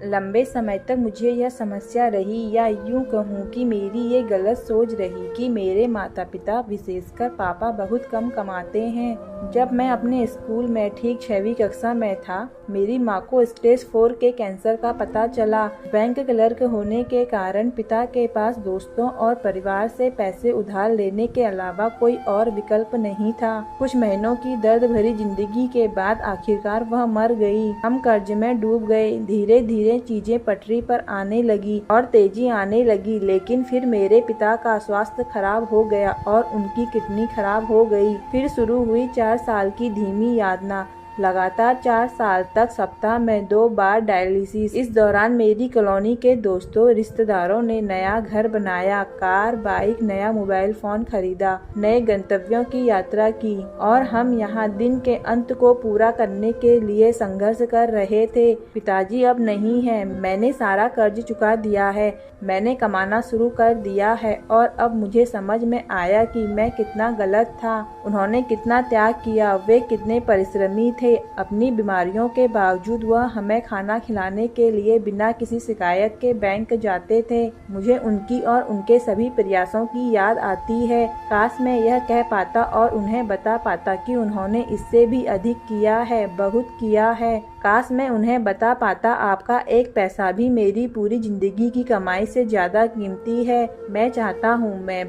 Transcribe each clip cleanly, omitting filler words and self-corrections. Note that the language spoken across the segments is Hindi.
लंबे समय तक मुझे यह समस्या रही, या यूं कहूँ कि मेरी ये गलत सोच रही कि मेरे माता पिता, विशेषकर पापा, बहुत कम कमाते हैं। जब मैं अपने स्कूल में ठीक 6वीं कक्षा में था, मेरी माँ को स्टेज 4 के कैंसर का पता चला। बैंक क्लर्क होने के कारण पिता के पास दोस्तों और परिवार से पैसे उधार लेने के अलावा कोई और विकल्प नहीं था। कुछ महीनों की दर्द भरी जिंदगी के बाद आखिरकार वह मर गई। हम कर्ज में डूब गए। धीरे धीरे चीजें पटरी पर आने लगी और तेजी आने लगी, लेकिन फिर मेरे पिता का स्वास्थ्य खराब हो गया और उनकी किडनी खराब हो गई। फिर शुरू हुई 4 साल की धीमी यातना। लगातार 4 साल तक सप्ताह में 2 बार डायलिसिस। इस दौरान मेरी कॉलोनी के दोस्तों, रिश्तेदारों ने नया घर बनाया, कार, बाइक, नया मोबाइल फोन खरीदा, नए गंतव्यों की यात्रा की, और हम यहाँ दिन के अंत को पूरा करने के लिए संघर्ष कर रहे थे। पिताजी अब नहीं है। मैंने सारा कर्ज चुका दिया है। मैंने कमाना शुरू कर दिया है और अब मुझे समझ में आया कि मैं कितना गलत था। उन्होंने कितना त्याग किया, वे कितने परिश्रमी थे। अपनी बीमारियों के बावजूद वह हमें खाना खिलाने के लिए बिना किसी शिकायत के बैंक जाते थे। मुझे उनकी और उनके सभी प्रयासों की याद आती है। काश मैं यह कह पाता और उन्हें बता पाता कि उन्होंने इससे भी अधिक किया है, बहुत किया है। काश मैं उन्हें बता पाता, आपका एक पैसा भी मेरी पूरी जिंदगी की कमाई से ज्यादा कीमती है। मैं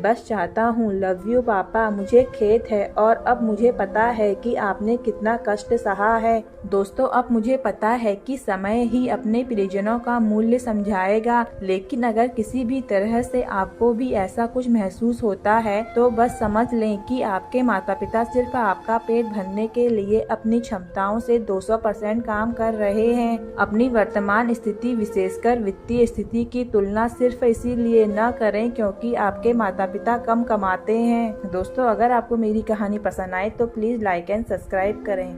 बस चाहता हूँ। लव यू पापा। मुझे खेद है और अब मुझे पता है कि आपने कितना कष्ट सहा है। दोस्तों, अब मुझे पता है कि समय ही अपने प्रियजनों का मूल्य समझाएगा, लेकिन अगर किसी भी तरह से आपको भी ऐसा कुछ महसूस होता है तो बस समझ लें कि आपके माता पिता सिर्फ आपका पेट भरने के लिए अपनी क्षमताओं से 200% काम कर रहे हैं। अपनी वर्तमान स्थिति, विशेषकर वित्तीय स्थिति की तुलना सिर्फ इसीलिए न करें क्योंकि आपके माता पिता कम कमाते हैं। दोस्तों, अगर आपको मेरी कहानी पसंद आए तो प्लीज लाइक एंड सब्सक्राइब करें।